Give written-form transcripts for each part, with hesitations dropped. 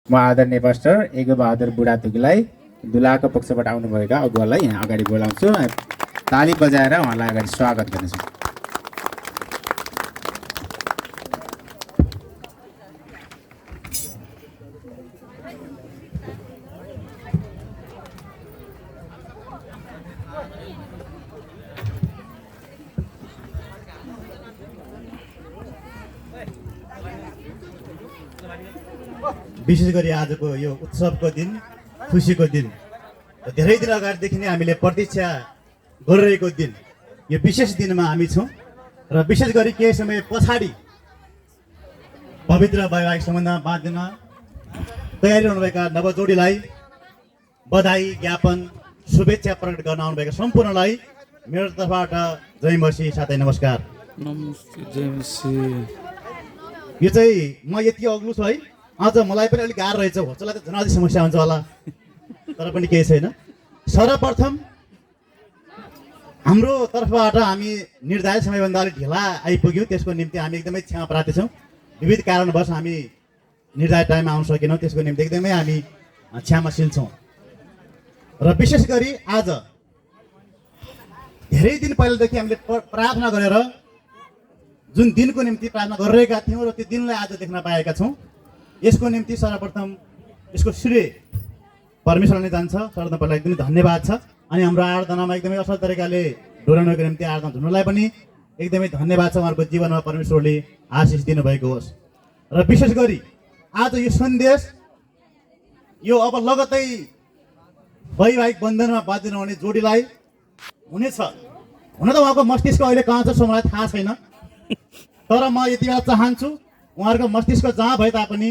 म आदरणीय पास्टर एगो बहादुर बुढाथोकीलाई दुलाको पक्षबाट आउनुभएका अगुवालाई यहाँ अगाडि बोलाउँछु। ताली बजाएर उहाँलाई अगाडि स्वागत गर्नेछु। विशेष गरी आजको यो उत्सवको दिन, खुसीको दिन, धेरै दिन अगाडिदेखि नै हामीले प्रतीक्षा गरिरहेको दिन, यो विशेष दिनमा हामी छौँ र विशेष गरी केही समय पछाडि पवित्र वैवाहिक सम्बन्धमा बाँधिन तयारी रहनुभएका नवजोडीलाई बधाई ज्ञापन शुभेच्छा प्रकट गर्न आउनुभएका सम्पूर्णलाई मेरो तर्फबाट जय मसी साथै नमस्कार। नमस्ते, जय मसी। यो चाहिँ म यति अग्लो छु है, अझ मलाई पनि अलिक गाह्रो रहेछ, होचलाई त झन् अझै समस्या हुन्छ होला, तर पनि केही छैन। सर्वप्रथम हाम्रो तर्फबाट हामी निर्धारित समयभन्दा अलिक ढिला आइपुग्यौँ, त्यसको निम्ति हामी एकदमै क्षमा प्रार्थी छौँ। विविध कारणवश हामी निर्धारित टाइममा आउन सकेनौँ, त्यसको निम्ति एकदमै हामी क्षमाशील छौँ। र विशेष गरी आज धेरै दिन पहिलादेखि हामीले प्रार्थना गरेर जुन दिनको निम्ति प्रार्थना गरिरहेका थियौँ र त्यो दिनलाई आज देख्न पाएका छौँ, यसको निम्ति सर्वप्रथम यसको श्रेय परमेश्वरले जान्छ। सर्वप्रथम पहिला एकदमै धन्यवाद छ। अनि हाम्रो आराधनामा एकदमै असल तरिकाले डोराउनको निम्ति आराधना हुनुलाई पनि एकदमै धन्यवाद छ। उहाँहरूको जीवनमा परमेश्वरले आशिष दिनुभएको होस्। र विशेष गरी आज यो सन्देश यो अब लगत्तै वैवाहिक बन्धनमा बाँधिनु हुने जोडीलाई हुनेछ। हुन त उहाँको मस्तिष्क अहिले कहाँ छ सो मलाई थाहा छैन, तर म यति बेला चाहन्छु उहाँहरूको मस्तिष्क जहाँ भए तापनि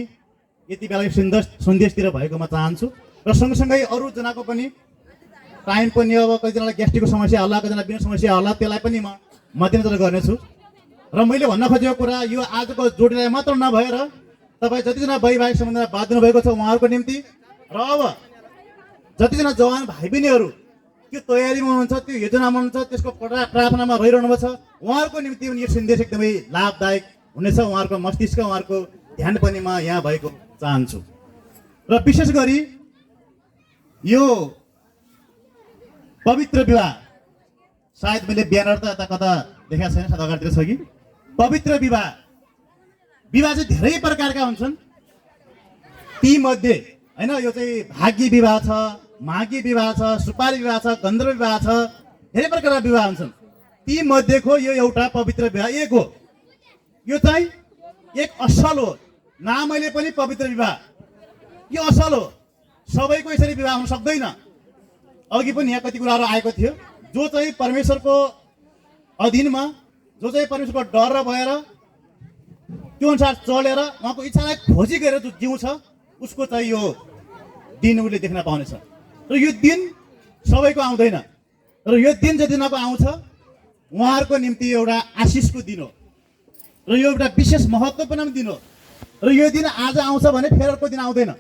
यति बेला सन्देशतिर भएको म चाहन्छु। र सँगसँगै अरूजनाको पनि टाइम पनि अब कतिजनालाई ग्यास्ट्रिकको समस्या होला, कतिजना बिना समस्या होला, त्यसलाई पनि म मध्यनजर गर्नेछु। र मैले भन्न खोजेको कुरा यो आजको जोडीलाई मात्र नभएर तपाईँ जतिजना वैवाहिक सम्बन्धमा बाँध्नु भएको छ उहाँहरूको निम्ति, र अब जतिजना जवान भाइ बहिनीहरू त्यो तयारीमा हुनुहुन्छ, त्यो योजनामा हुनुहुन्छ, त्यसको प्रार्थनामा रहिरहनु भएको छ, उहाँहरूको निम्ति पनि यो सन्देश एकदमै लाभदायक हुनेछ। उहाँहरूको मस्तिष्क उहाँहरूको ध्यान पनि म यहाँ भएको चाहन्छु। र विशेष गरी यो पवित्र विवाह, सायद मैले ब्यानर त यता कता देखाएको छैन, सायद अगाडितिर छ कि, पवित्र विवाह चाहिँ धेरै प्रकारका हुन्छन्। ती मध्ये होइन यो चाहिँ भाग्य विवाह छ, माघी विवाह छ, सुपारी विवाह छ, गन्धर्व विवाह छ, धेरै प्रकारका विवाह हुन्छन्। ती मध्येको यो एउटा पवित्र विवाह एक हो। यो चाहिँ एक असल हो, नामैले पनि पवित्र विवाह, यो असल हो। सबैको यसरी विवाह हुन सक्दैन। अघि पनि यहाँ कति कुराहरू आएको थियो, जो चाहिँ परमेश्वरको अधीनमा, जो चाहिँ परमेश्वरको डर भएर त्यो अनुसार चलेर उहाँको इच्छालाई खोजी गरेर जो जिउँछ उसको चाहिँ यो दिन उसले देख्न पाउनेछ। र यो दिन सबैको आउँदैन, र यो दिन जतिजनाको आउँछ उहाँहरूको निम्ति एउटा आशिषको दिन हो, र यो एउटा विशेष महत्त्वपूर्ण दिन हो। र यो दिन आज आउँछ भने फेरि अर्को दिन आउँदैन।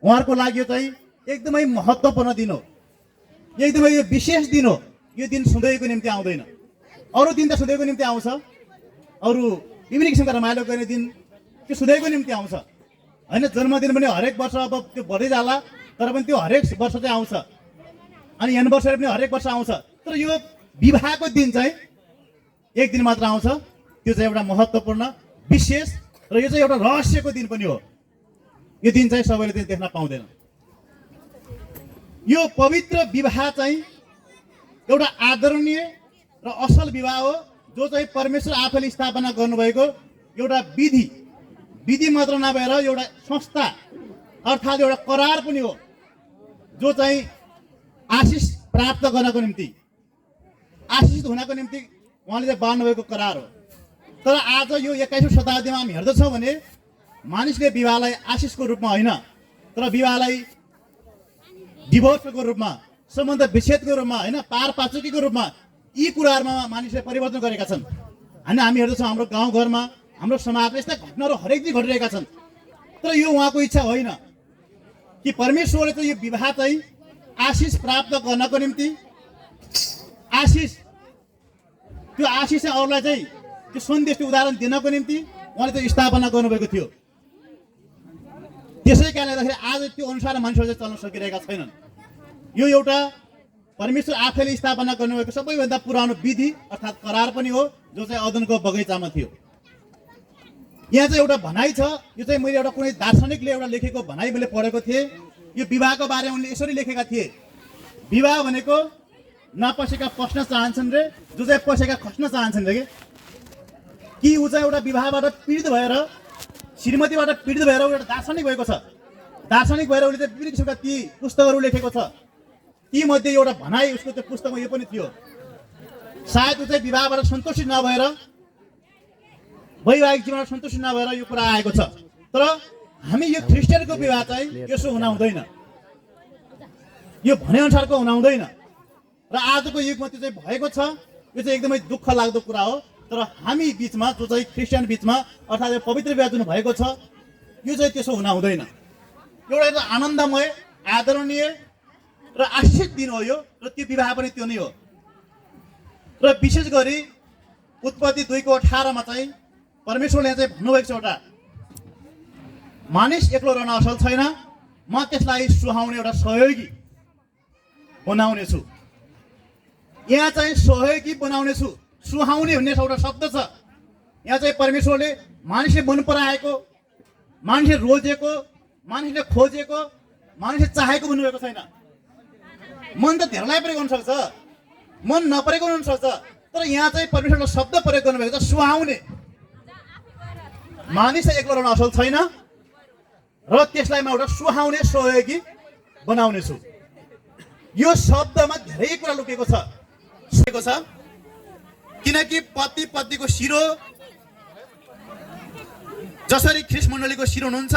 उहाँहरूको लागि यो चाहिँ एकदमै महत्त्वपूर्ण दिन हो, एकदमै यो विशेष दिन हो। यो दिन सधैँको निम्ति आउँदैन। अरू दिन त सधैँको निम्ति आउँछ, अरू विभिन्न किसिमका रमाइलो गर्ने दिन त्यो सधैँको निम्ति आउँछ होइन। जन्मदिन पनि हरेक वर्ष अब त्यो बढ्दै जाला, तर पनि त्यो हरेक वर्ष चाहिँ आउँछ। अनि एनिभर्सरी पनि हरेक वर्ष आउँछ। तर यो विवाहको दिन चाहिँ एक दिन मात्र आउँछ। त्यो चाहिँ एउटा महत्त्वपूर्ण विशेष र यो चाहिँ एउटा रहस्यको दिन पनि हो। यो दिन चाहिँ सबैले चाहिँ देख्न पाउँदैन। यो पवित्र विवाह चाहिँ एउटा आदरणीय र असल विवाह हो, जो चाहिँ परमेश्वर आफैले स्थापना गर्नुभएको एउटा विधि मात्र नभएर एउटा संस्था अर्थात् एउटा करार पनि हो, जो चाहिँ आशिष प्राप्त गर्नको निम्ति, आशिषित हुनको निम्ति उहाँले चाहिँ बाँड्नुभएको करार हो। तर आज यो 21औं शताब्दीमा हामी हेर्दछौँ भने मानिसले विवाहलाई आशिषको रूपमा होइन, तर विवाहलाई डिभोर्सको रूपमा, सम्बन्ध विच्छेदको रूपमा होइन, पारपाचुकीको रूपमा यी कुराहरूमा मानिसले परिवर्तन गरेका छन्। अनि हामी हेर्दछौँ हाम्रो गाउँघरमा, हाम्रो समाजमा यस्ता घटनाहरू हरेक दिन घटिरहेका छन्। तर यो उहाँको इच्छा होइन कि परमेश्वरले चाहिँ यो विवाह चाहिँ आशिष प्राप्त गर्नको निम्ति, आशिष त्यो आशिष चाहिँ अरूलाई चाहिँ त्यो सन्देश, त्यो उदाहरण दिनको निम्ति उहाँले त्यो स्थापना गर्नुभएको थियो। त्यसै कारणले गर्दाखेरि आज त्यो अनुसार मानिसहरू चाहिँ चल्न सकिरहेका छैनन्। यो एउटा परमेश्वर आफैले स्थापना गर्नुभएको सबैभन्दा पुरानो विधि अर्थात् करार पनि हो, जो चाहिँ अदनको बगैँचामा थियो। यहाँ चाहिँ एउटा भनाइ छ, यो चाहिँ मैले एउटा कुनै दार्शनिकले एउटा लेखेको भनाइ मैले पढेको थिएँ। यो विवाहको बारेमा उनले यसरी लेखेका थिए, विवाह भनेको नपसेका पस्न चाहन्छन् रे, जो चाहिँ पसेका खस्न चाहन्छन् रे कि ऊ चाहिँ एउटा विवाहबाट पीडित भएर, श्रीमतीबाट पीडित भएर एउटा दार्शनिक भएको छ। दार्शनिक भएर उसले चाहिँ विभिन्न किसिमका ती पुस्तकहरू लेखेको छ। ती मध्ये एउटा भनाइ उसको त्यो पुस्तकमा यो पनि थियो, सायद ऊ चाहिँ विवाहबाट सन्तुष्टि नभएर, वैवाहिक जीवनमा सन्तुष्टि नभएर यो कुरा आएको छ। तर हामी यो ख्रिस्टियनको विवाह चाहिँ यसो हुन हुँदैन, यो भनेअनुसारको हुन हुँदैन र आजको युगमा त्यो चाहिँ भएको छ। यो चाहिँ एकदमै दुःख लाग्दो कुरा हो। तर हामी बिचमा, जो चाहिँ ख्रिस्टियन बिचमा अर्थात् यो पवित्र विवाह जुन भएको छ, यो चाहिँ त्यसो हुन हुँदैन। एउटा आनन्दमय, आदरणीय र आशिष दिन हो यो, र त्यो विवाह पनि त्यो नै हो। र विशेष गरी उत्पत्ति 2:18 चाहिँ परमेश्वरले चाहिँ भन्नुभएको छ, एउटा मानिस एक्लो रहन असल छैन, म त्यसलाई सुहाउने एउटा सहयोगी बनाउने छु। यहाँ चाहिँ सहयोगी बनाउने छु, सुहाउने भन्ने एउटा शब्द छ। यहाँ चाहिँ परमेश्वरले मानिसले मन पराएको, मानिसले रोजेको, मानिसले खोजेको, मानिसले चाहेको भन्नुभएको छैन। मन त धेरैलाई प्रयोग गर्न सक्छ, मन नपरेको हुन सक्छ, तर यहाँ चाहिँ परमेश्वरले शब्द प्रयोग गर्नुभएको छ, सुहाउने। मानिस एक्लो रहन असल छैन र त्यसलाई म एउटा सुहाउने सहयोगी बनाउने छु। यो शब्दमा धेरै कुरा लुकेको छ, किनकि पति पत्नीको शिरो जसरी ख्रिस्ट मण्डलीको शिरो हुनुहुन्छ,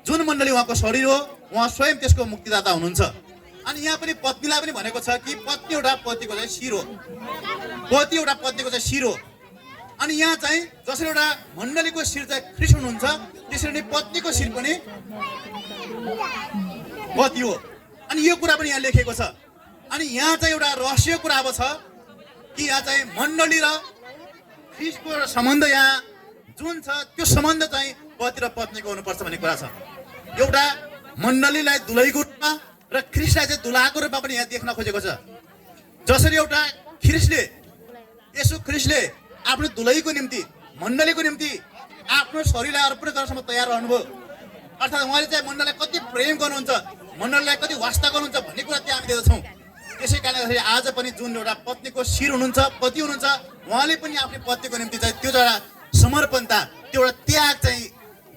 जुन मण्डली उहाँको शरीर हो, उहाँ स्वयं त्यसको मुक्तिदाता हुनुहुन्छ। अनि यहाँ पनि पत्नीलाई पनि भनेको छ कि पत्नी एउटा पतिको चाहिँ शिरो, पति एउटा पत्नीको चाहिँ शिरो। अनि यहाँ चाहिँ जसरी एउटा मण्डलीको शिर चाहिँ ख्रिस्ट हुनुहुन्छ, त्यसरी नै पत्नीको शिर पनि पति हो। अनि यो कुरा पनि यहाँ लेखेको छ। अनि यहाँ चाहिँ एउटा रहस्य कुरा अब छ कि यहाँ चाहिँ मण्डली र ख्रिस्टको एउटा सम्बन्ध यहाँ जुन छ, त्यो सम्बन्ध चाहिँ पति र पत्नीको हुनुपर्छ भन्ने कुरा छ। एउटा मण्डलीलाई दुलहीको रूपमा र ख्रिस्टलाई चाहिँ दुलाको रूपमा पनि यहाँ देख्न खोजेको छ। जसरी एउटा यसु ख्रिस्टले आफ्नो दुलहीको निम्ति, मण्डलीको निम्ति आफ्नो शरीरलाई अर्पण गर्नसम्म तयार रहनुभयो। अर्थात् उहाँले चाहिँ मण्डलीलाई कति प्रेम गर्नुहुन्छ, मण्डलीलाई कति वास्ता गर्नुहुन्छ भन्ने कुरा त्यहाँ हामी देख्दछौँ। त्यसै कारणले आज पनि जुन एउटा पत्नीको शिर हुनुहुन्छ, पति हुनुहुन्छ, उहाँले पनि आफ्नो पत्नीको निम्ति चाहिँ त्यो एउटा समर्पणता, त्यो एउटा त्याग चाहिँ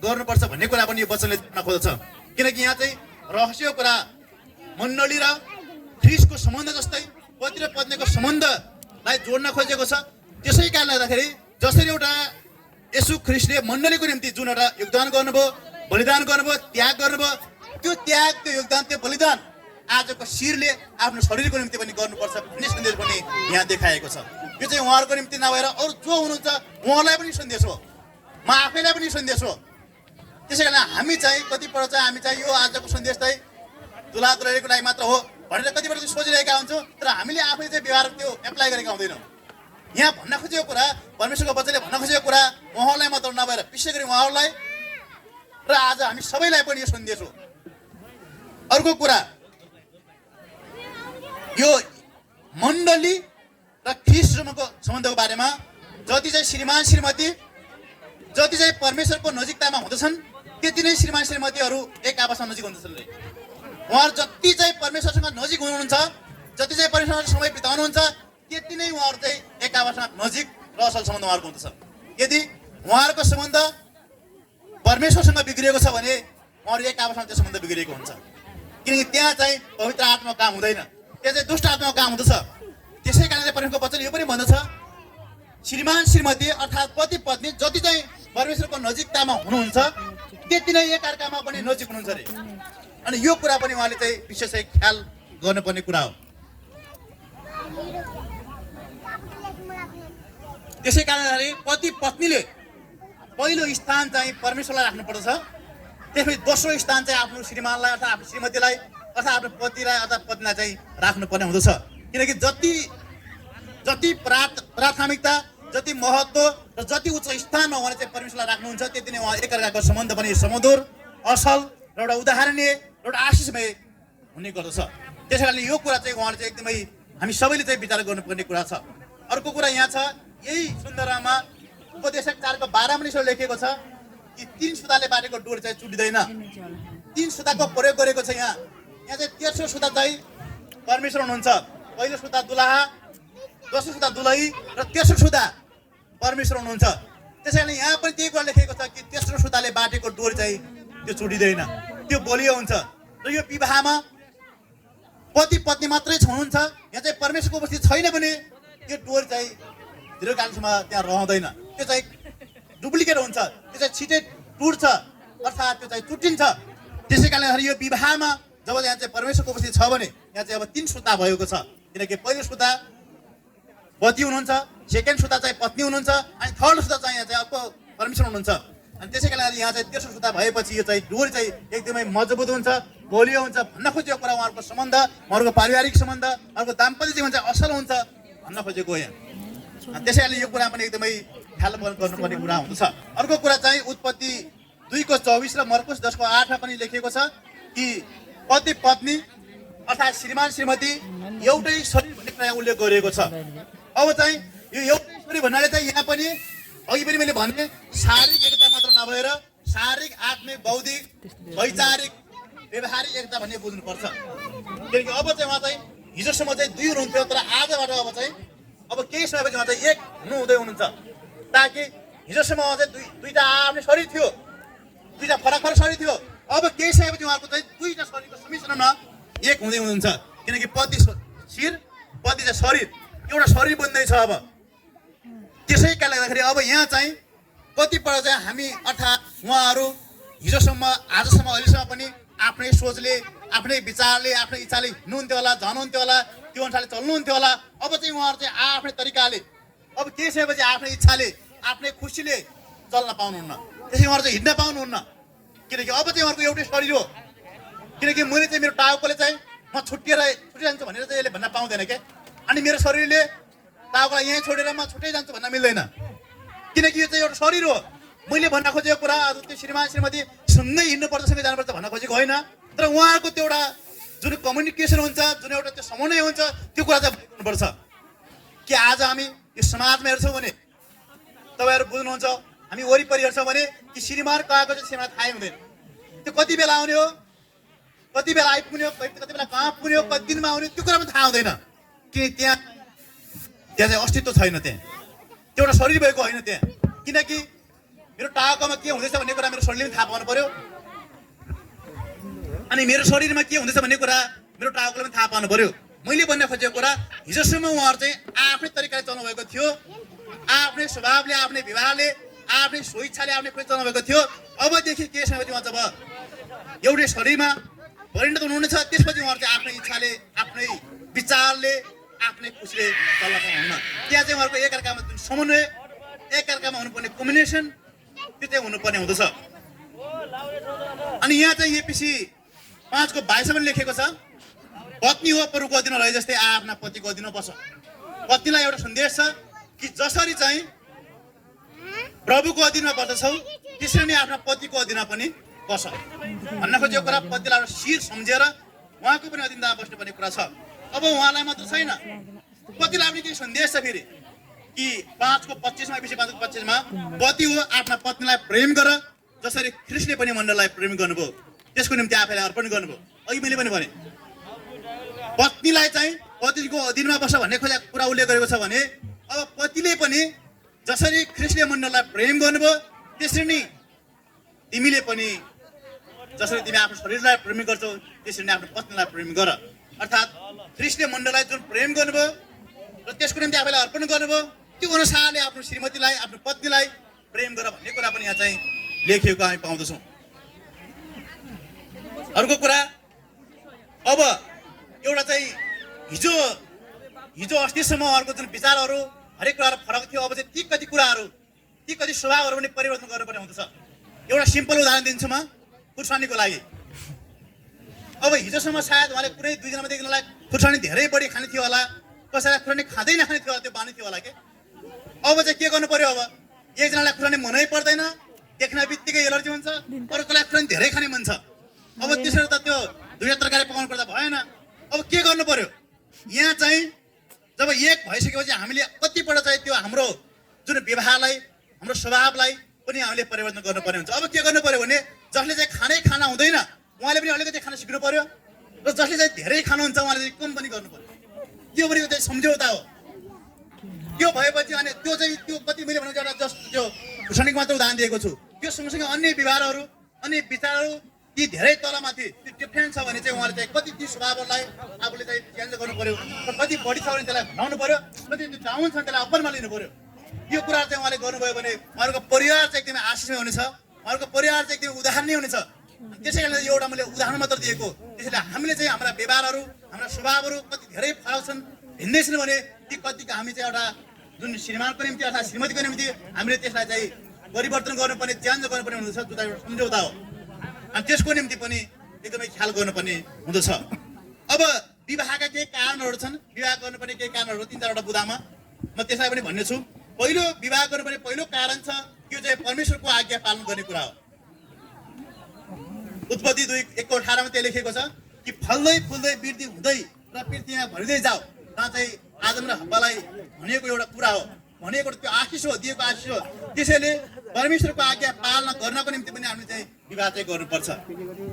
गर्नुपर्छ भन्ने कुरा पनि यो वचनले देख्न खोज्छ। किनकि यहाँ चाहिँ रहस्य कुरा मण्डली र ख्रिस्टको सम्बन्ध जस्तै पति र पत्नीको सम्बन्धलाई जोड्न खोजेको छ। त्यसै कारणले गर्दाखेरि जसरी एउटा यसु ख्रिस्टले मण्डलीको निम्ति जुन एउटा योगदान गर्नुभयो, बलिदान गर्नुभयो, त्याग गर्नुभयो, त्यो त्याग, त्यो योगदान, त्यो बलिदान आजको शिरले आफ्नो शरीरको निम्ति पनि गर्नुपर्छ भन्ने सन्देश पनि यहाँ देखाएको छ। यो चाहिँ उहाँहरूको निम्ति नभएर अरू जो हुनुहुन्छ उहाँलाई पनि सन्देश हो, म आफैलाई पनि सन्देश हो। त्यसै कारण हामी चाहिँ कतिपल्ट चाहिँ हामी चाहिँ यो आजको सन्देश चाहिँ दुला दुलहीको लागि मात्र हो भनेर कतिपल्ट चाहिँ सोचिरहेका हुन्छौँ, तर हामीले आफैले चाहिँ व्यवहार त्यो एप्लाई गरेका हुँदैनौँ। यहाँ भन्न खोजेको कुरा, परमेश्वरको वचनले भन्न खोजेको कुरा उहाँलाई मात्र नभएर विशेष गरी उहाँहरूलाई र आज हामी सबैलाई पनि यो सन्देश हो। अर्को कुरा, यो मण्डली र ख्रिस्टको सम्बन्धको बारेमा जति चाहिँ श्रीमान श्रीमती जति चाहिँ परमेश्वरको नजिकतामा हुँदछन्, त्यति नै श्रीमान श्रीमतीहरू एक आपसमा नजिक हुँदछन्। उहाँहरू जति चाहिँ परमेश्वरसँग नजिक हुनुहुन्छ, जति चाहिँ परमेश्वरसँग समय बिताउनुहुन्छ, त्यति नै उहाँहरू चाहिँ एक आपसमा नजिक र असल सम्बन्ध उहाँहरूको हुँदछ। यदि उहाँहरूको सम्बन्ध परमेश्वरसँग बिग्रिएको छ भने उहाँहरू एक आपसमा त्यो सम्बन्ध बिग्रिएको हुन्छ। किनकि त्यहाँ चाहिँ पवित्र आत्माको काम हुँदैन, त्यहाँ चाहिँ दुष्ट आत्माको काम हुँदछ। त्यसै कारणले परमेश्वरको वचन यो पनि भन्दछ, श्रीमान श्रीमती अर्थात् पति पत्नी जति चाहिँ परमेश्वरको नजिकतामा हुनुहुन्छ, त्यति नै एकअर्कामा पनि नजिक हुनुहुन्छ अरे। अनि यो कुरा पनि उहाँले चाहिँ विशेष ख्याल गर्नुपर्ने कुरा हो। त्यसै कारणले पति पत्नीले पहिलो स्थान चाहिँ परमेश्वरलाई राख्नुपर्दछ, त्यसपछि दोस्रो स्थान चाहिँ आफ्नो श्रीमानलाई अर्थात् आफ्नो श्रीमतीलाई अर्थात् आफ्नो पतिलाई अर्थात् पत्नीलाई चाहिँ राख्नुपर्ने हुँदछ। किनकि जति प्राथमिकता, जति महत्त्व र जति उच्च स्थानमा उहाँले चाहिँ परमेश्वरलाई राख्नुहुन्छ, त्यति नै उहाँ एकअर्काको सम्बन्ध पनि समधुर, असल एउटा उदाहरणीय एउटा आशिषमय हुने गर्दछ। त्यसै कारणले यो कुरा चाहिँ उहाँले चाहिँ एकदमै हामी सबैले चाहिँ विचार गर्नुपर्ने कुरा छ। अर्को कुरा यहाँ छ, यही सुन्दरमा उपदेशक 4 को 12 मा लेखिएको छ कि 3 सुताले बाटेको डोरी चाहिँ चुडिदैन। 3 सुताको प्रयोग गरेको छ यहाँ। यहाँ चाहिँ तेस्रो सुता चाहिँ परमेश्वर हुनुहुन्छ। पहिलो सुता दुलाहा, दोस्रो सुता दुलही र तेस्रो सुता परमेश्वर हुनुहुन्छ। त्यसैले यहाँ पनि त्यही कुरा लेखिएको छ कि तेस्रो सुताले बाटेको डोरी चाहिँ त्यो चुडिदैन, त्यो बलियो हुन्छ। र यो विवाहमा पति पत्नी मात्रै हुनुहुन्छ, यहाँ चाहिँ परमेश्वरको उपस्थिति छैन भने त्यो डोरी चाहिँ दीर्घकालसम्म त्यहाँ रहँदैन, त्यो चाहिँ डुप्लिकेट हुन्छ, त्यो चाहिँ छिटै टुट्छ अर्थात् त्यो चाहिँ चुट्टिन्छ। त्यसै कारणले यो विवाहमा जब यहाँ चाहिँ परमेश्वरको उपस्थिति छ भने यहाँ चाहिँ अब 3 सुता भएको छ। किनकि पहिलो सुता पति हुनुहुन्छ, सेकेन्ड सुता चाहिँ पत्नी हुनुहुन्छ अनि थर्ड सुता चाहिँ यहाँ चाहिँ अर्को परमेश्वर हुनुहुन्छ। अनि त्यसै कारणले यहाँ चाहिँ तेस्रो सुता भएपछि यो चाहिँ डोरी चाहिँ एकदमै मजबुत हुन्छ, बलियो हुन्छ। भन्न खोजेको कुरा उहाँहरूको सम्बन्ध, उहाँहरूको पारिवारिक सम्बन्ध, उहाँहरूको दाम्पत्य जीवन चाहिँ असल हुन्छ भन्न खोजेको हो यहाँ। त्यसै कारणले यो कुरा पनि एकदमै ख्याल गर्नुपर्ने कुरा हुन्छ। अर्को कुरा चाहिँ उत्पत्ति 2 को 24 र मर्कुस 10 को 8 मा पनि लेखिएको छ कि पति पत्नी अर्थात् श्रीमान श्रीमती एउटै शरीर भन्ने कुरा उल्लेख गरिएको छ। अब चाहिँ यो एउटै शरीर भन्नाले चाहिँ यहाँ पनि अघि पनि मैले भने शारीरिक एकता मात्र नभएर शारीरिक, आत्मिक, बौद्धिक, वैचारिक, व्यवहारिक एकता भन्ने बुझ्नुपर्छ। किनकि अब चाहिँ उहाँ चाहिँ हिजोसम्म चाहिँ 2 हुनुहुन्थ्यो, तर आजबाट अब चाहिँ अब केही समयपछि उहाँ चाहिँ 1 हुँदै हुनुहुन्छ। ताकि हिजोसम्म उहाँ चाहिँ दुईटा आफ्नै शरीर थियो, दुईटा फरक फरक शरीर थियो, अब केही समयपछि उहाँको चाहिँ दुईटा शरीरको सम्मिश्रणमा 1 हुँदै हुनुहुन्छ। किनकि पति शिर, पति चाहिँ शरीर, एउटा शरीर बन्दैछ। अब त्यसै कारणले गर्दाखेरि अब यहाँ चाहिँ कतिपय चाहिँ हामी अर्थात् उहाँहरू हिजोसम्म आजसम्म अहिलेसम्म पनि आफ्नै सोचले, आफ्नै विचारले, आफ्नै इच्छाले हिँड्नुहुन्थ्यो होला, जानुहुन्थ्यो होला, त्यो अनुसारले चल्नुहुन्थ्यो होला। अब चाहिँ उहाँहरू चाहिँ आफ्नै तरिकाले, अब केही समयपछि आफ्नै इच्छाले, आफ्नै खुसीले चल्न पाउनुहुन्न, त्यसै उहाँहरू चाहिँ हिँड्न पाउनुहुन्न। किनकि अब चाहिँ उहाँहरूको एउटै शरीर हो। किनकि मैले चाहिँ मेरो टाउकोले चाहिँ म छुटिरहन्छु भनेर चाहिँ यसले भन्न पाउँदैन क्या। अनि मेरो शरीरले टाउकोलाई यहीँ छोडेर म छुट्टै जान्छु भन्न मिल्दैन। किनकि यो चाहिँ एउटा शरीर हो। मैले भन्न खोजेको कुरा त्यो श्रीमान श्रीमती सँगै हिँड्नुपर्छ, सँगै जानुपर्छ भन्न खोजेको होइन। तर उहाँहरूको त्यो एउटा जुन कम्युनिकेसन हुन्छ, जुन एउटा त्यो समन्वय हुन्छ, त्यो कुरा चाहिँ हुनुपर्छ। कि आज हामी यो समाजमा हेर्छौँ भने तपाईँहरू बुझ्नुहुन्छ, हामी वरिपरि हेर्छौँ भने कि श्रीमान कहाँको चाहिँ श्रीमान थाहै हुँदैन। त्यो कति बेला आउने हो, कति बेला आइपुग्ने हो, कति बेला कहाँ पुग्ने हो, कति दिनमा आउने, त्यो कुरा पनि थाहा हुँदैन। किन त्यहाँ चाहिँ अस्तित्व छैन, त्यहाँ त्यो एउटा शरीर भएको होइन त्यहाँ। किनकि मेरो टाउकोमा के हुँदैछ भन्ने कुरा मेरो शरीरले पनि थाहा पाउनु पर्यो, अनि मेरो शरीरमा के हुँदैछ भन्ने कुरा मेरो टाउकोले पनि थाहा पाउनु पर्यो। मैले भन्न खोजेको कुरा हिजोसम्म उहाँहरू चाहिँ आफ्नै तरिकाले चल्नु भएको थियो, आफ्नै स्वभावले, आफ्नै व्यवहारले, आफ्नै स्वेच्छाले, आफ्नै खोइ चल्नु भएको थियो। अबदेखि के समयपछि उहाँ जब एउटै शरीरमा परिणत हुनुहुनेछ, त्यसपछि उहाँहरू चाहिँ आफ्नै इच्छाले, आफ्नै विचारले, आफ्नै खुसीले चल्न पाउनुहुन्न। त्यहाँ चाहिँ उहाँहरूको एकअर्कामा जुन समन्वय, एकअर्कामा हुनुपर्ने कम्बिनेसन, त्यो चाहिँ हुनुपर्ने हुँदछ। अनि यहाँ चाहिँ एपिसी 5 को 22 मा लेखेको छ, पत्नी हो प्रभुको अधीनमा रहे जस्तै आफ्ना पतिको अधीनमा बस। पत्नीलाई एउटा सन्देश छ कि जसरी चाहिँ प्रभुको अधीनमा बस्दछौ त्यसरी नै आफ्ना पतिको अधीनमा पनि बस भन्न खोजेको कुरा। पतिलाई एउटा शिर सम्झेर उहाँको पनि अधीनमा बस्नुपर्ने कुरा छ। अब उहाँलाई मात्र छैन, पतिलाई पनि केही सन्देश छ फेरि कि 5 को 25 मा, एपिसी 5 को 25 मा, पति हो आफ्ना पत्नीलाई प्रेम गर जसरी ख्रीष्टले पनि मण्डलीलाई प्रेम गर्नुभयो, त्यसको निम्ति आफैलाई अर्पण गर्नुभयो। अघि मैले पनि भने पत्नीलाई चाहिँ पतिको अधीनमा बस्छ भन्ने खोजेको कुरा उल्लेख गरेको छ भने अब पतिले पनि जसरी ख्रीष्टले मण्डलीलाई प्रेम गर्नुभयो त्यसरी नै तिमीले पनि जसरी तिमी आफ्नो शरीरलाई प्रेम गर्छौ त्यसरी नै आफ्नो पत्नीलाई प्रेम गर। अर्थात् ख्रीष्टले मण्डलीलाई जुन प्रेम गर्नुभयो र त्यसको निम्ति आफैलाई अर्पण गर्नुभयो, त्यो अनुसारले आफ्नो श्रीमतीलाई, आफ्नो पत्नीलाई प्रेम गर भन्ने कुरा पनि यहाँ चाहिँ लेखिएको हामी पाउँदछौँ। अर्को कुरा, अब एउटा चाहिँ हिजो अस्तिसम्म उहाँहरूको जुन विचारहरू हरेक कुराहरू फरक थियो, अब चाहिँ ती कति कुराहरू, ती कति स्वभावहरू पनि परिवर्तन गर्नुपर्ने हुँदछ। एउटा सिम्पल उदाहरण दिन्छु म खुर्सानीको लागि। अब हिजोसम्म सायद उहाँले कुनै 2 जनामा देखिनलाई खुर्सानी धेरै बढी खाने थियो होला, कसैलाई खुर्सानी खाँदै नखाने थियो होला, त्यो बानी थियो होला के। अब चाहिँ के गर्नु पर्यो, अब एकजनालाई खुर्सानी मनै पर्दैन, देख्न बित्तिकै एलर्जी हुन्छ, अर्कोलाई खुर्सानी धेरै खाने मन छ। अब त्यसरी त त्यो दुईटा तरकारी पकाउनु पर्दा भएन। अब के गर्नु पर्यो? यहाँ चाहिँ जब एक भइसकेपछि हामीले कतिपल्ट चाहिँ त्यो हाम्रो जुन व्यवहारलाई हाम्रो स्वभावलाई पनि हामीले परिवर्तन गर्नुपर्ने हुन्छ। अब के गर्नु पर्यो भने जसले चाहिँ खाना हुँदैन उहाँले पनि अलिकति खाना सिक्नु पर्यो र जसले चाहिँ धेरै खानुहुन्छ उहाँले चाहिँ कम पनि गर्नु पर्यो। त्यो भनेको चाहिँ सम्झौता हो। त्यो भएपछि अनि त्यो कति मैले भनेको एउटा जस्ट त्यो क्षणिक मात्र उदाहरण दिएको छु। त्यो सँगसँगै अन्य व्यवहारहरू अन्य विचारहरू ती धेरै तलमाथि त्यो डिफ्रेन्ट छ भने चाहिँ उहाँले चाहिँ कति ती स्वभावहरूलाई आफूले चाहिँ चेन्ज गर्नु पर्यो र कति बढी छ भने त्यसलाई घटाउनु पर्यो, कति त्यो डाउन छ त्यसलाई अप्परमा लिनु पर्यो। यो कुराहरू चाहिँ उहाँले गर्नुभयो भने उहाँहरूको परिवार चाहिँ एकदमै आशिषमय हुनेछ, उहाँहरूको परिवार चाहिँ एकदमै उदाहरणीय हुनेछ। त्यसै कारण एउटा मैले उदाहरण मात्र दिएको। त्यसैले हामीले चाहिँ हाम्रा व्यवहारहरू हाम्रा स्वभावहरू कति धेरै फरक छन् भिन्दै छन् भने ती कतिको हामी चाहिँ एउटा जुन श्रीमानको निम्ति अर्थात् श्रीमतीको निम्ति हामीले त्यसलाई चाहिँ परिवर्तन गर्नुपर्ने चेन्ज गर्नुपर्ने हुँदछ, त्यो चाहिँ एउटा सम्झौता हो। अनि त्यसको निम्ति पनि एकदमै ख्याल गर्नुपर्ने हुँदछ। अब विवाहका केही कारणहरू छन्, विवाह गर्नुपर्ने केही कारणहरू 3-4वटा बुदामा म त्यसलाई पनि भन्ने छु। पहिलो विवाह गर्नुपर्ने पहिलो कारण छ त्यो चाहिँ परमेश्वरको आज्ञा पालन गर्ने कुरा हो। उत्पत्ति 2:1-18 त्यहाँ लेखेको छ कि फल्दै फुल्दै वृद्धि हुँदै र पृथ्वीमा भरिँदै जाऊ। जहाँ चाहिँ आदम र हव्वालाई भनेको एउटा कुरा हो, भनेको त्यो आशिष हो, दिएको आशिष हो। त्यसैले परमेश्वरको आज्ञा पालना गर्नको निम्ति पनि हामीले चाहिँ विवाह चाहिँ गर्नुपर्छ।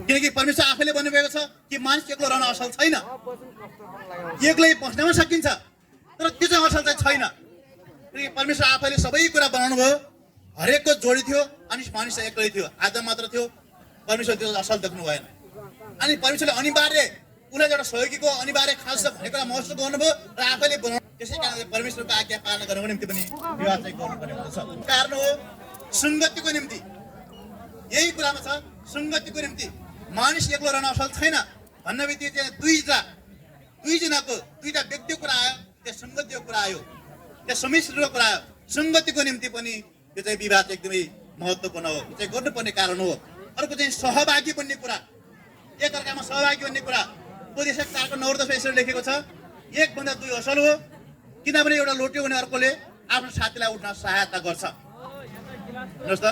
किनकि परमेश्वर आफैले भन्नुभएको छ कि मानिस एक्लो रहन असल छैन, एक्लै बस्न पनि सकिन्छ तर त्यो चाहिँ असल चाहिँ छैन। किनकि परमेश्वर आफैले सबै कुरा बनाउनु भयो, हरेकको जोडी थियो अनि मानिस एक्लै थियो, आदम मात्र थियो। परमेश्वर त्यो असल देख्नु भएन अनि परमेश्वरले अनिवार्य उसलाई एउटा सहयोगीको अनिवार्य खास भनेको कुरा महसुस गर्नुभयो र आफैले बनाउनु। त्यसै कारणले परमेश्वरको आज्ञा पालना गर्नको निम्ति पनि विवाह चाहिँ गर्नुपर्ने हुँदछ। कारण हो संगतिको निम्ति, यही कुरामा छ संगतिको निम्ति मानिस एक्लो रहन असल छैन भन्ने बित्तिकै चाहिँ दुईटा व्यक्तिको कुरा आयो, त्यो संगतिको कुरा आयो, त्यो सम्मिश्रको कुरा आयो। संगतिको निम्ति पनि त्यो चाहिँ विवाह चाहिँ एकदमै महत्त्वपूर्ण हो, त्यो चाहिँ गर्नुपर्ने कारण हो। अर्को चाहिँ सहभागी बन्ने कुरा, एकअर्कामा सहभागी बन्ने कुरा। उपदेश 4:9-10 यसरी लेखेको छ 1-2 असल हो किनभने एउटा लोट्यो भने अर्कोले आफ्नो साथीलाई उठ्न सहायता गर्छ। हेर्नुहोस् त,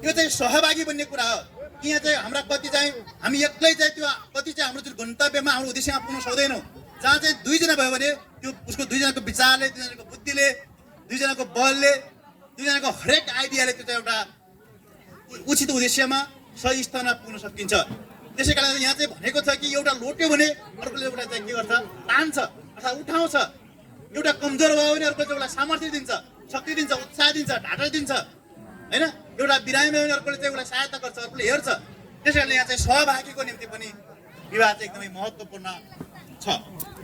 यो चाहिँ सहभागी बन्ने कुरा हो। यहाँ चाहिँ हाम्रा कति चाहिँ हामी एक्लै चाहिँ त्यो कति चाहिँ हाम्रो जुन गन्तव्यमा हाम्रो उद्देश्यमा पुग्न सक्दैनौँ। जहाँ चाहिँ दुईजना भयो भने त्यो उसको दुईजनाको विचारले, दुईजनाको बुद्धिले, दुईजनाको बलले, दुईजनाको हरेक आइडियाले त्यो चाहिँ एउटा उचित उद्देश्यमा सही स्थानमा पुग्न सकिन्छ। त्यसै कारण यहाँ चाहिँ भनेको छ कि एउटा लोट्यो भने अर्कोले एउटा चाहिँ के गर्छ, तान्छ अथवा उठाउँछ। एउटा कमजोर भयो भने अर्कोले चाहिँ उसलाई सामर्थ्य दिन्छ, शक्ति दिन्छ, उत्साह दिन्छ, ढाँटा दिन्छ, होइन। एउटा बिरामी भयो भने अर्कोले चाहिँ उसलाई सहायता गर्छ, अर्कोले हेर्छ। त्यसै कारण यहाँ चाहिँ सहभागीको निम्ति पनि विवाह चाहिँ एकदमै महत्त्वपूर्ण छ।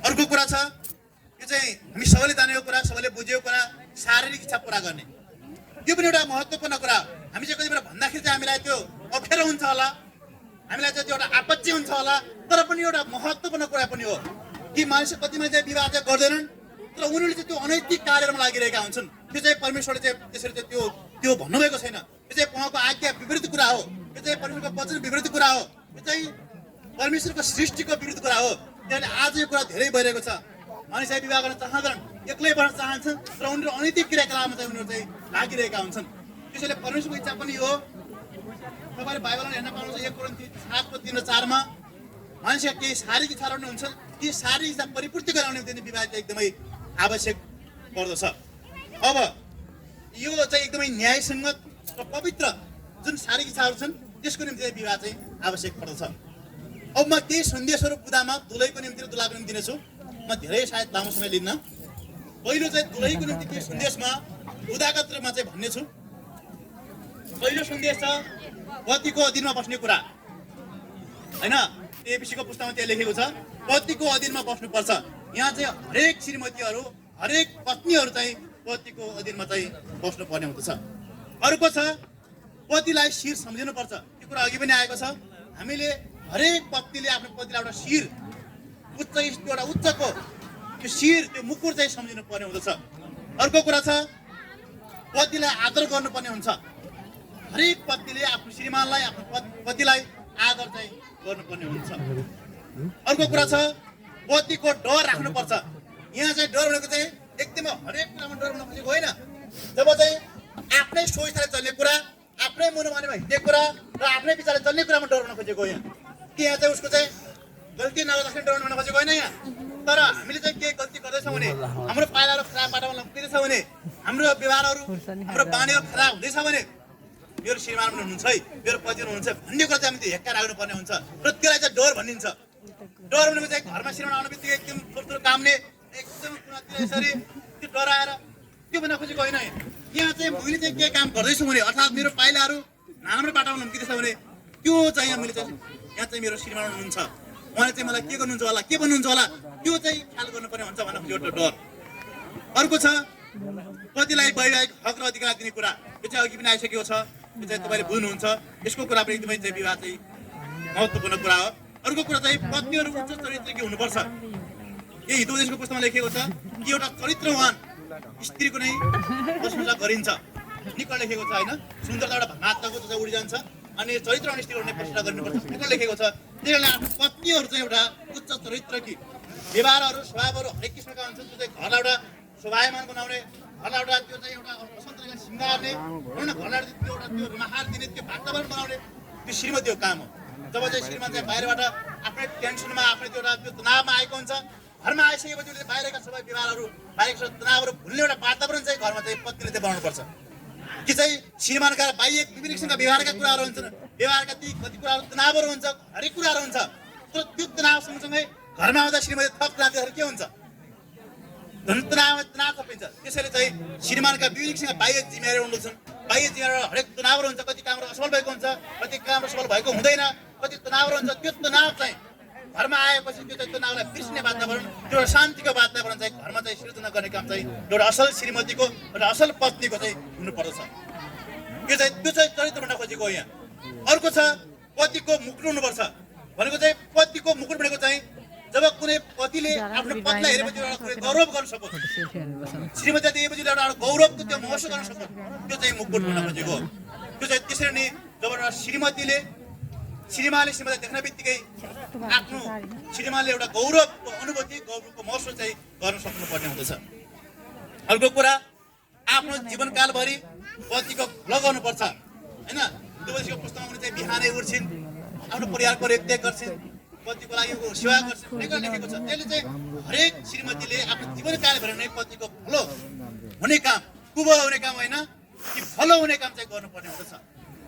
अर्को कुरा छ यो चाहिँ हामी सबैले जानेको कुरा, सबैले बुझेको कुरा, शारीरिक इच्छा पुरा गर्ने। यो पनि एउटा महत्त्वपूर्ण कुरा। हामी चाहिँ कति बेला भन्दाखेरि चाहिँ हामीलाई त्यो अप्ठ्यारो हुन्छ होला, हामीलाई चाहिँ त्यो एउटा आपत्ति हुन्छ होला, तर पनि एउटा महत्त्वपूर्ण कुरा पनि हो कि मानिस कतिमा चाहिँ विवाह चाहिँ गर्दैनन् तर उनीहरूले चाहिँ त्यो अनैतिक कार्यमा लागिरहेका हुन्छन्। त्यो चाहिँ परमेश्वरले चाहिँ त्यसरी चाहिँ त्यो भन्नुभएको छैन। यो चाहिँ उहाँको आज्ञा विपरीत कुरा हो, यो चाहिँ परमेश्वरको वचन विपरीत कुरा हो, यो चाहिँ परमेश्वरको सृष्टिको विरुद्ध कुरा हो। त्यसले आज यो कुरा धेरै भइरहेको छ। मानिसलाई विवाह गर्न चाहँदैनन्, एक्लै बस्न चाहन्छन् तर उनीहरू अनैतिक क्रियाकलापमा चाहिँ उनीहरू चाहिँ लागिरहेका हुन्छन्। त्यसैले परमेश्वरको इच्छा पनि हो। तपाईँले बाइबलमा हेर्न पाउनुहुन्छ 1 कोरिन्थी 7:3-4 मानिसका केही शारीरिक इच्छाहरू पनि हुन्छन्, ती शारीरिक इच्छा परिपूर्ति गराउने निम्ति विवाह चाहिँ एकदमै आवश्यक पर्दछ। अब यो चाहिँ एकदमै न्यायसङ्गत र पवित्र जुन शारीरिक इच्छाहरू छन् त्यसको निम्ति विवाह चाहिँ आवश्यक पर्दछ। अब म केही सन्देशहरू बुदामा दुलैको निम्ति र दुलाको निम्ति दिनेछु। म धेरै सायद लामो समय लिन्न। पहिलो चाहिँ दुलैको निम्ति केही सन्देशमा बुदागत रूपमा चाहिँ भन्ने छु। पहिलो सन्देश छ पतिको अधीनमा बस्ने कुरा, होइन। एपिसीको पुस्तकमा त्यहाँ लेखेको छ पतिको अधीनमा बस्नुपर्छ। यहाँ चाहिँ हरेक श्रीमतीहरू, हरेक पत्नीहरू चाहिँ पतिको अधीनमा चाहिँ बस्नुपर्ने हुँदछ। अर्को छ पतिलाई शिर सम्झिनुपर्छ। यो कुरा अघि पनि आएको छ। हामीले हरेक पत्नीले आफ्नो पतिलाई एउटा शिर, एउटा उच्चको त्यो शिर, त्यो मुकुट चाहिँ सम्झिनु पर्ने हुँदछ। अर्को कुरा छ पतिलाई आदर गर्नुपर्ने हुन्छ। हरेक पत्नीले आफ्नो श्रीमानलाई, आफ्नो पतिलाई आदर चाहिँ गर्नुपर्ने हुन्छ। अर्को कुरा छ पतिको डर राख्नुपर्छ। यहाँ चाहिँ डर भनेको चाहिँ एकदमै हरेक कुरामा डर हुन खोजेको होइन। जब चाहिँ आफ्नै सोचले चल्ने कुरा, आफ्नै मनोमानीमा हिँड्ने कुरा र आफ्नै विचारले चल्ने कुरामा डर हुन खोजेको होइन। कि यहाँ चाहिँ उसको चाहिँ गल्ती नगर्दाखेरि डराउनु भन्न खोजेको होइन यहाँ। तर हामीले चाहिँ के गल्ती गर्दैछौँ भने हाम्रो पाइलाहरू खराब बाटोमा लम्किँदैछ भने हाम्रो व्यवहारहरू हाम्रो बानीहरू खराब हुँदैछ भने मेरो श्रीमान पनि हुनुहुन्छ है, मेरो पति हुनुहुन्छ भन्ने कुरा चाहिँ हामीले हेक्का राख्नुपर्ने हुन्छ र त्यसलाई चाहिँ डर भनिन्छ। डर भनेको चाहिँ घरमा श्रीमान आउने बित्तिकै एकदम ठुल्ठुलो कामले एकदम कुरातिर यसरी त्यो डराएर त्यो भन्न खोजेको होइन। यहाँ चाहिँ मैले चाहिँ के काम गर्दैछु भने अर्थात् मेरो पाइलाहरू नराम्रो बाटोमा लम्किँदैछ भने त्यो चाहिँ यहाँ मैले चाहिँ यहाँ चाहिँ मेरो श्रीमान हुनुहुन्छ, उहाँले चाहिँ मलाई के गर्नुहुन्छ होला, के भन्नुहुन्छ होला, त्यो चाहिँ ख्याल गर्नुपर्ने हुन्छ भन्न खोजेको एउटा डर। अर्को छ पतिलाई वैवाहिक हक र अधिकार दिने कुरा, यो चाहिँ अघि पनि आइसकेको छ, यो चाहिँ तपाईँले बुझ्नुहुन्छ। यसको कुरा पनि एकदमै चाहिँ विवाह चाहिँ महत्त्वपूर्ण कुरा हो। अर्को कुरा चाहिँ पत्नीहरू उच्च चरित्रकी हुनुपर्छ। यही हितोपदेशको पुस्तकमा लेखिएको छ कि एउटा चरित्रवान स्त्रीको नै प्रशंसा गरिन्छ, निकट लेखेको छ होइन। सुन्दरता एउटा भातको चाहिँ उडिजान्छ अनि चरित्रवान स्त्रीहरू नै प्रशंसा गर्नुपर्छ, निकट लेखेको छ। त्यही कारण आफ्नो पत्नीहरू चाहिँ एउटा उच्च चरित्रकी व्यवहारहरू स्वभावहरू हरेक किसिमका हुन्छन्, त्यो चाहिँ घरलाई एउटा शोभायमान बनाउने, घरलाई एउटा त्यो चाहिँ एउटा असल तरिकाले सिँगार्ने, घरलाई त्यो एउटा त्यो महार दिने, त्यो वातावरण बनाउने त्यो श्रीमतीको काम हो। जब चाहिँ श्रीमान चाहिँ बाहिरबाट आफ्नै टेन्सनमा आफ्नै त्यो एउटा त्यो तनावमा आएको हुन्छ, घरमा आइसकेपछि उसले बाहिरका सबै व्यवहारहरू बाहिरका तनावहरू भुल्ने एउटा वातावरण चाहिँ घरमा चाहिँ पत्नीले चाहिँ बनाउनुपर्छ। कि चाहिँ श्रीमानका बाह्य विभिन्न किसिमका व्यवहारका कुराहरू हुन्छन्, व्यवहारका ती कति कुराहरू तनावहरू हुन्छ, हरेक कुराहरू हुन्छ। तर त्यो तनाव सँगसँगै घरमा आउँदा श्रीमती थप राख्दाखेरि के हुन्छ, धन तनाव थपिन्छ। त्यसैले चाहिँ श्रीमानका विभिन्न किसिमका बाह्य जिम्मेवारीहरू हुन्छन्, बाह्य जिम्मेवारी हरेक तनावहरू हुन्छ, कति कामहरू असफल भएको हुन्छ, कति कामहरू सफल भएको हुँदैन, कति तनावहरू हुन्छ। त्यो तनाव चाहिँ घरमा आएपछि त्यो चाहिँ तनावलाई बिर्सिने वातावरण, त्यो एउटा शान्तिको वातावरण चाहिँ घरमा चाहिँ सृजना गर्ने काम चाहिँ एउटा असल श्रीमतीको एउटा असल पत्नीको चाहिँ हुनुपर्दछ। त्यो चाहिँ चरित्र भन्न खोजेको हो यहाँ। अर्को छ पतिको मुकुट हुनुपर्छ भनेको चाहिँ पतिको मुकुट भनेको चाहिँ जब कुनै पतिले आफ्नो पत्नीलाई हेरेपछि एउटा कुनै गौरव गर्न सकोस्, श्रीमती दिएपछि एउटा गौरवको त्यो महसुस गर्न सकोस्, त्यो चाहिँ मुकुट भन्न खोजेको हो। त्यो चाहिँ त्यसरी नै जब एउटा श्रीमतीले श्रीमानले श्रीमती देख्ने बित्तिकै आफ्नो श्रीमानले एउटा गौरवको अनुभूति, गौरवको महसुस चाहिँ गर्न सक्नुपर्ने हुँदछ। अर्को कुरा आफ्नो जीवनकालभरि पतिको लगाउनुपर्छ होइन। त्यो पुस्तकमा पनि चाहिँ बिहानै उठ्छिन्, आफ्नो परिवारको रेखदेख गर्छिन्, पतिको लागि सेवा गर्छिन् भनेर लेखेको छ। त्यसले चाहिँ हरेक श्रीमतीले आफ्नो जीवनकालभरि नै पतिको भलो हुने काम, कुबल हुने काम होइन कि भलो हुने काम चाहिँ गर्नुपर्ने हुँदछ।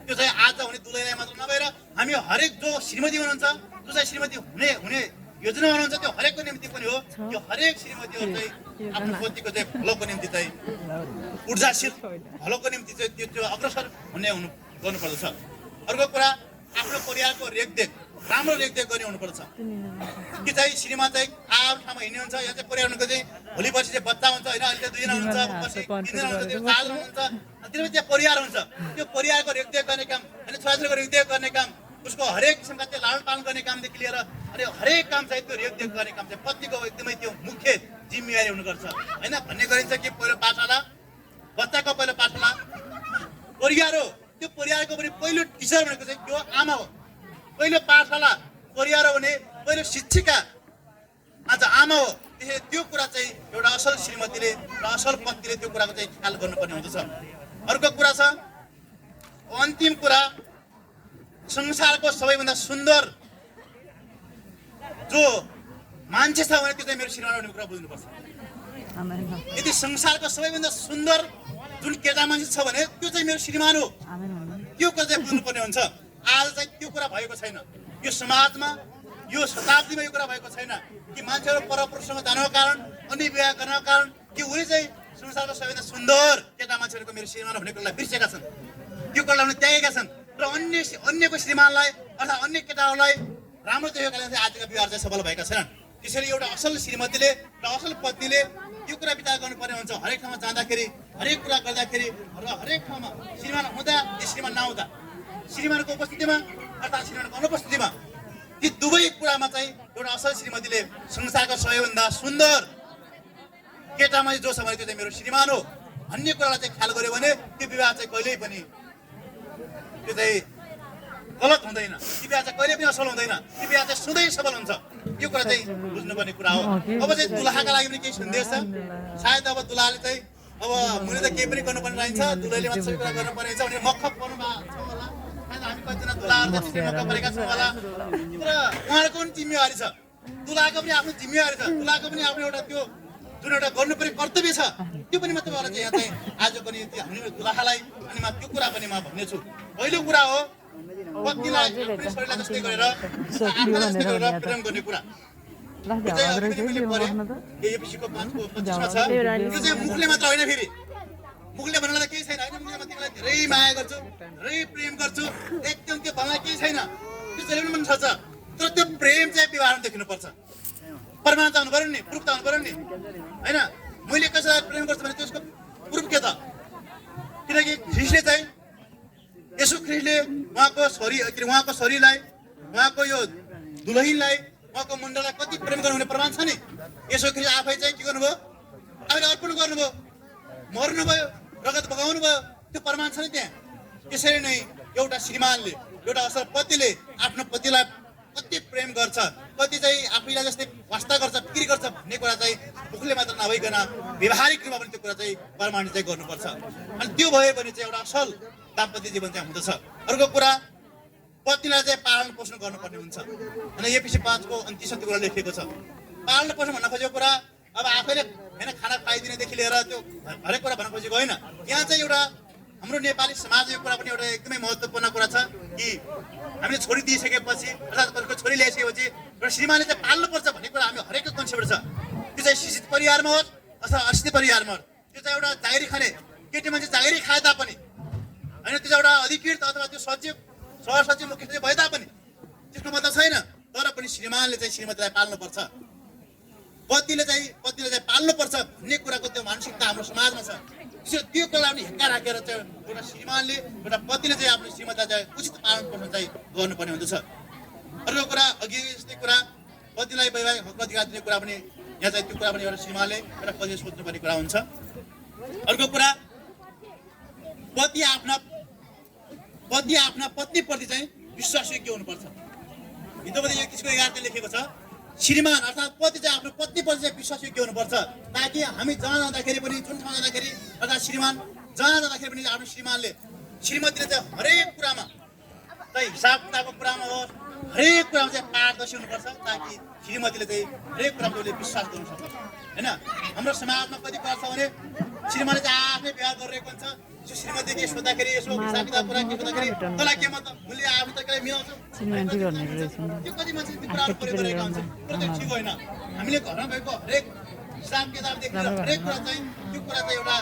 त्यो चाहिँ आज हुने दुलैलाई मात्र नभएर हामी हरेक जो श्रीमती हुनुहुन्छ, जो चाहिँ श्रीमती हुने योजना बनाउँछ, त्यो हरेकको निम्ति पनि हो। त्यो हरेक श्रीमतीहरू चाहिँ आफ्नो पतिको चाहिँ भलोको निम्ति चाहिँ ऊर्जाशील भलोको निम्ति चाहिँ त्यो अग्रसर हुने गर्नुपर्दछ। अर्को कुरा आफ्नो परिवारको रेखदेख, राम्रो रेखदेख गर्ने हुनुपर्छ। कि चाहिँ श्रीमान चाहिँ आफ्नो ठाउँमा हिँड्नुहुन्छ, यहाँ चाहिँ परिवार भनेको चाहिँ भोलि पर्सि चाहिँ बच्चा हुन्छ होइन, अहिले 2 जना हुन्छ, पछि 3 जना हुन्छ, त्यो 4 जना हुन्छ, त्यसपछि त्यहाँ परिवार हुन्छ। त्यो परिवारको रेखदेख गर्ने काम होइन, छोराछोरीको रेखदेख गर्ने काम, उसको हरेक किसिमका त्यो लालन पालन गर्ने कामदेखि लिएर अनि हरेक काम चाहिँ त्यो रेखदेख गर्ने काम चाहिँ पतिको एकदमै त्यो मुख्य जिम्मेवारी हुनुपर्छ होइन। भन्ने गरिन्छ कि पहिलो पाठशाला, बच्चाको पहिलो पाठशाला परिवार हो। त्यो परिवारको पनि पहिलो टिचर भनेको चाहिँ त्यो आमा हो। पहिलो पाठशाला परिवार हो भने पहिलो शिक्षिका आज आमा हो। त्यसैले त्यो कुरा चाहिँ एउटा असल श्रीमतीले र असल पत्नीले त्यो कुराको चाहिँ ख्याल गर्नुपर्ने हुँदछ। अर्को कुरा छ अन्तिम कुरा, संसारको सबैभन्दा सुन्दर जो मान्छे छ भने त्यो चाहिँ मेरो श्रीमान हुने कुरा बुझ्नुपर्छ। यदि संसारको सबैभन्दा सुन्दर जुन केटा मान्छे छ भने त्यो चाहिँ मेरो श्रीमान हो, त्यो कुरा चाहिँ बुझ्नुपर्ने हुन्छ। आज चाहिँ त्यो कुरा भएको छैन यो समाजमा, यो शताब्दीमा यो कुरा भएको छैन कि मान्छेहरू परपुरुषसँग जानको कारण, अन्य विवाह गर्नको कारण कि उनी चाहिँ संसारको सबैभन्दा सुन्दर केटा मान्छेहरूको मेरो श्रीमान भन्ने कुरालाई बिर्सेका छन्, त्यो कुरालाई उनीहरूले त्यागेका छन् र अन्यको श्रीमानलाई अर्थात् अन्य केटाहरूलाई राम्रो देखेको कारणले चाहिँ आजका विवाह चाहिँ सफल भएका छैनन्। त्यसैले एउटा असल श्रीमतीले र असल पत्नीले यो कुरा विचार गर्नुपर्ने हुन्छ। हरेक ठाउँमा जाँदाखेरि, हरेक कुरा गर्दाखेरि र हरेक ठाउँमा श्रीमान हुँदा या श्रीमान नहुँदा, श्रीमानको उपस्थितिमा अर्थात् श्रीमानको अनुपस्थितिमा, ती दुवै कुरामा चाहिँ एउटा असल श्रीमतीले संसारको सबैभन्दा सुन्दर केटामा जो छ भने त्यो चाहिँ मेरो श्रीमान हो भन्ने कुरालाई चाहिँ ख्याल गर्यो भने त्यो विवाह चाहिँ कहिल्यै पनि त्यो चाहिँ गलत हुँदैन, त्यो विवाह चाहिँ कहिले पनि असल हुँदैन, त्यो विवाह चाहिँ सधैँ सफल हुन्छ। यो कुरा चाहिँ बुझ्नुपर्ने कुरा हो। अब चाहिँ दुलहाका लागि पनि केही सन्देश छ। सायद अब दुलहाले चाहिँ अब मैले त केही पनि गर्नुपर्ने रहन्छ, दुलैले मात्र सबै कुरा गर्नुपर्ने छ भने मक्ख पर्नु भएको छ होला। कतिजना दुलाहरू चाहिँ त्यसरी मौका परेका छौँ होला तर उहाँहरूको पनि जिम्मेवारी छ दुलाको पनि आफ्नो जिम्मेवारी छ दुलाको पनि आफ्नो एउटा त्यो जुन एउटा गर्नुपर्ने कर्तव्य छ त्यो पनि म तपाईँहरूलाई चाहिँ यहाँ चाहिँ आजको निम्ति हामीले दुलाहालाई अनि म त्यो कुरा पनि म भन्नेछु पहिलो कुरा हो पत्नीलाई आफ्नो शरीरलाई जस्तै गरेर आफूलाई जस्तै गरेर प्रेम गर्ने कुरा यो चाहिँ अघि पनि मैले पढेँ एपिसीको 5 को 25 मा छ त्यो चाहिँ मुखले मात्र होइन फेरि मुखले भन्नलाई केही छैन होइन मुखले म तिमीलाई धेरै माया गर्छु धेरै प्रेम गर्छु एकदम त्यो भन्नलाई केही छैन त्यो जहिले पनि मन सक्छ तर त्यो प्रेम चाहिँ व्यवहारमा देखिनुपर्छ प्रमाण त हुनु पर्यो नि प्रुफ त हुनु पर्यो नि होइन मैले कसैलाई प्रेम गर्छु भने त्यसको प्रुफ के त किनकि ख्रिस्टले चाहिँ यसो ख्रिस्टले उहाँको शरीरलाई उहाँको यो दुलहीनलाई उहाँको मुण्डलाई कति प्रेम गर्नुहुने प्रमाण छ नि यसो ख्रिस्ट आफै चाहिँ के गर्नुभयो आफैले अर्पण गर्नुभयो मर्नुभयो रगत बगाउनु भयो त्यो प्रमाण छ नि त्यहाँ त्यसरी नै एउटा श्रीमानले एउटा असल पतिले आफ्नो पतिलाई कति प्रेम गर्छ कति चाहिँ आफैलाई जस्तै वास्ता गर्छ फिक्री गर्छ भन्ने कुरा चाहिँ मुखले मात्र नभइकन व्यवहारिक रूपमा पनि त्यो कुरा चाहिँ प्रमाणित चाहिँ गर्नुपर्छ अनि त्यो भयो भने चाहिँ एउटा असल दाम्पत्य जीवन चाहिँ हुँदछ अर्को कुरा पत्नीलाई चाहिँ पालन पोषण गर्नुपर्ने हुन्छ अनि एपिसी 5 को 29 कुरा लेखिएको छ पालन पोषण भन्न खोजेको कुरा अब आफैले हैन खाना खाइदिनेदेखि लिएर त्यो हरेक कुरा भन्न खोजेको होइन यहाँ चाहिँ एउटा हाम्रो नेपाली समाजको कुरा पनि एउटा एकदमै महत्त्वपूर्ण कुरा छ कि हामीले छोरी दिइसकेपछि अर्थात् घरको छोरी ल्याइसकेपछि एउटा श्रीमानले चाहिँ पाल्नुपर्छ भन्ने कुरा हामी हरेकको कन्सेप्ट छ त्यो चाहिँ शिक्षित परिवारमा होस् अथवा अशिक्षित परिवारमा होस् त्यो चाहिँ एउटा जागिरी खाने केटी मान्छे जागिरी खाए तापनि होइन त्यो चाहिँ एउटा अधिकृत अथवा त्यो सचिव सहसचिव मुख्य सचिव भए तापनि त्यसको मतलब छैन तर पनि श्रीमानले चाहिँ श्रीमतीलाई पाल्नुपर्छ पतिले चाहिँ पाल्नुपर्छ भन्ने कुराको त्यो मानसिकता हाम्रो समाजमा छ त्यो कुरालाई पनि हेक्का राखेर चाहिँ एउटा श्रीमानले एउटा पतिले चाहिँ आफ्नो श्रीमतीलाई चाहिँ उचित पालन पोषण चाहिँ गर्नुपर्ने हुँदछ अर्को कुरा अघि जस्तै कुरा पतिलाई वैवाहिक हक अधिकार दिने कुरा पनि यहाँ चाहिँ त्यो कुरा पनि एउटा श्रीमानले एउटा पतिले सोच्नुपर्ने कुरा हुन्छ अर्को कुरा पति आफ्ना पत्नीप्रति चाहिँ विश्वासयोग्य हुनुपर्छ हिन्दूपति 21 को 11 लेखेको छ श्रीमान अर्थात् पति चाहिँ आफ्नो पत्नीप्रति चाहिँ विश्वासयोग्य हुनुपर्छ ताकि हामी जहाँ जाँदाखेरि पनि जुन ठाउँ जाँदाखेरि अर्थात् श्रीमान जहाँ जाँदाखेरि पनि आफ्नो श्रीमानले श्रीमतीले चाहिँ हरेक कुरामा चाहिँ हिसाब किताबको कुरामा होस् हरेक कुरामा चाहिँ पारदर्शी हुनुपर्छ ताकि श्रीमतीले चाहिँ हरेक कुरामा उसले विश्वास गर्नु सक्छ होइन हाम्रो समाजमा कति कुरा छ भने श्रीमानले चाहिँ आफै व्यवहार गरिरहेको हुन्छ त्यो श्रीमती के सोद्धाखेरि यसो हिसाब किताब कुरा के सोद्धाखेरि तँलाई के मतलब मैले आफू तर्कले मिलाउँछु त्यो कति मान्छे त्यो कुराहरू प्रयोग गरेका हुन्छन् तर त्यो ठिक होइन हामीले घरमा भएको हरेक हिसाब किताबदेखि हरेक कुरा चाहिँ त्यो कुरा चाहिँ एउटा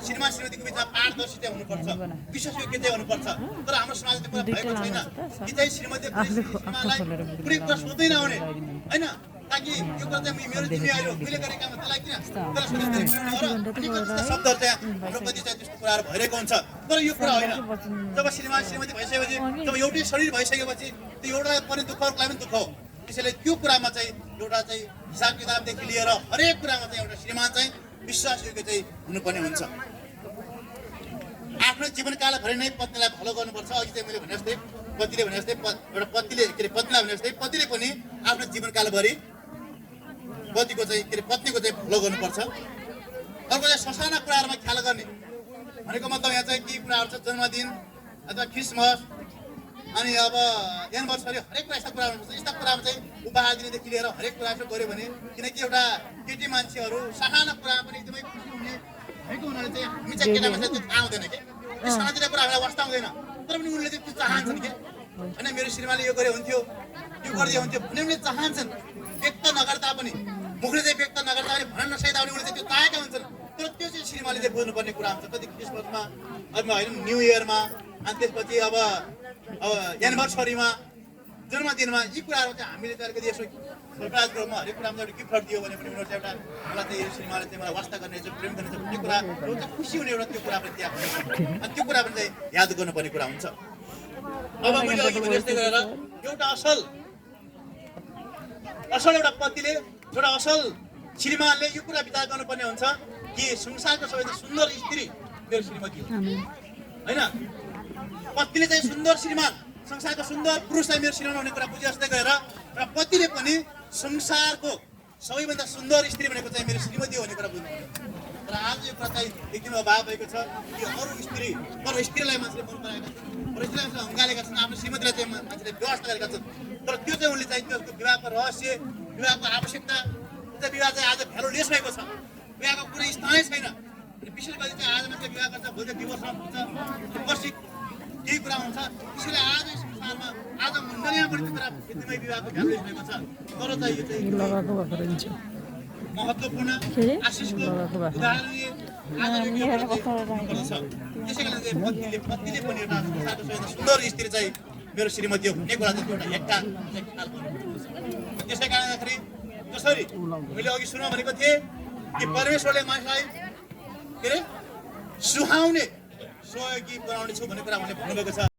श्रीमान श्रीमतीको बिचमा पारदर्शी चाहिँ हुनुपर्छ विश्वासयोग्य चाहिँ हुनुपर्छ तर हाम्रो समाजमा त्यो कुरा भएको छैन कि चाहिँ श्रीमती श्रीमानलाई कुनै कुरा सोध्दै नहुने होइन ताकि यो कुरा चाहिँ मेरो जिम्मेवारी हो मैले गरेको काम त्यसलाई किन शब्दहरू चाहिँ हाम्रो कति चाहिँ त्यस्तो कुराहरू भइरहेको हुन्छ तर यो कुरा होइन जब श्रीमान श्रीमती भइसकेपछि जब एउटै शरीर भइसकेपछि त्यो एउटा पनि दुःखहरूलाई पनि दुःख हो त्यसैले त्यो कुरामा चाहिँ एउटा चाहिँ हिसाब किताबदेखि लिएर हरेक कुरामा चाहिँ एउटा श्रीमान चाहिँ विश्वासयोग्य चाहिँ हुनुपर्ने हुन्छ आफ्नो जीवनकालभरि नै पत्नीलाई फलो गर्नुपर्छ अघि चाहिँ मैले भने जस्तै पतिले भने जस्तै एउटा पतिले के अरे पत्नीलाई भने जस्तै पतिले पनि आफ्नो जीवनकालभरि पतिको चाहिँ के अरे पत्नीको चाहिँ फलो गर्नुपर्छ अर्को चाहिँ ससाना कुराहरूमा ख्याल गर्ने भनेको मतलब यहाँ चाहिँ के कुराहरू छ जन्मदिन अथवा क्रिसमस अनि अब एनिभर्सरी हरेक कुरा यस्ता कुराहरू हुन्छ यस्ता कुरामा चाहिँ उपहार दिनेदेखि लिएर हरेक कुरा यसो गऱ्यो भने किनकि एउटा केटी मान्छेहरू साना कुरामा पनि एकदमै खुसी हुने भएको हुनाले चाहिँ हामी चाहिँ केटा मान्छे त्यो थाहा हुँदैन कि त्यो सानातिना कुरा हामीलाई वास्ता हुँदैन तर पनि उनले चाहिँ त्यो चाहन्छन् कि होइन मेरो श्रीमानले यो गरे हुन्थ्यो यो गरिदियो हुन्थ्यो भने उनले चाहन्छन् व्यक्त नगर्दा पनि मुखले चाहिँ व्यक्त नगर्दा पनि भन्न नसक्दा पनि उनले चाहिँ त्यो चाहेका हुन्छन् तर त्यो चाहिँ श्रीमानले चाहिँ बुझ्नुपर्ने कुरा हुन्छ कति क्रिसमसमा अब होइन न्यु इयरमा अनि त्यसपछि अब एनिभर्सरीमा जन्मदिनमा यी कुराहरू चाहिँ हामीले चाहिँ अलिकति यसो सरप्राइज रूपमा हरेक कुरामा एउटा गिफ्टहरू दियो भने पनि उनीहरू चाहिँ एउटा मलाई चाहिँ यो श्रीमानले चाहिँ मलाई वास्ता गर्ने चाहिँ प्रेम गर्ने चाहिँ त्यो कुरा एउटा खुसी हुने एउटा त्यो कुरा पनि त्यहाँ हुन्छ अनि त्यो कुरा पनि चाहिँ याद गर्नुपर्ने कुरा हुन्छ अब मैले अघि भने जस्तै गरेर एउटा असल एउटा पतिले एउटा असल श्रीमानले यो कुरा विचार गर्नुपर्ने हुन्छ कि संसारको सबैभन्दा सुन्दर स्त्री मेरो श्रीमती हो होइन पत्नीले चाहिँ सुन्दर श्रीमान संसारको सुन्दर पुरुष चाहिँ मेरो श्रीमान हुने कुरा बुझे जस्तै गरेर र पतिले पनि संसारको सबैभन्दा सुन्दर स्त्री भनेको चाहिँ मेरो श्रीमती हो भन्ने कुरा बुझ्नु तर आज यो कुरा चाहिँ एकदमै अभाव भएको छ कि अरू स्त्री तर स्त्रीलाई मान्छेले मन पराएका छन् र स्त्रीलाई मान्छेले हँगालेका छन् आफ्नो श्रीमतीलाई चाहिँ मान्छेले व्यवस्था गरेका छन् तर त्यो चाहिँ उनले चाहिँ त्यसको विवाहको रहस्य विवाहको आवश्यकता त्यो विवाह चाहिँ आज भ्यालुलेस भएको छ विवाहको कुनै स्थानै छैन विशेष गरी चाहिँ आज मान्छे विवाह गर्छ भोलि डिभोर्समा हुन्छ पछि केही कुरा हुन्छ त्यसैले आज संसारमा आज मण्डलीमा पनि त्यो कुरा एकदमै विवाहको भ्यालुलेस भएको छ तर चाहिँ यो चाहिँ महत्त्वपूर्ण आशिषको उदाहरणीय त्यसै कारण चाहिँ पत्नीले पनि एउटा संसारको सबैभन्दा सुन्दर स्त्री चाहिँ मेरो श्रीमती हो भन्ने कुरा चाहिँ एउटा हेक्का त्यसै कारणखेरि जसरी मैले अघि सुनाउँ भनेको थिएँ कि परमेश्वरले मानिसलाई के अरे सुहाउने सहयोगी बनाउने छु भन्ने कुरा उहाँले भन्नुभएको छ।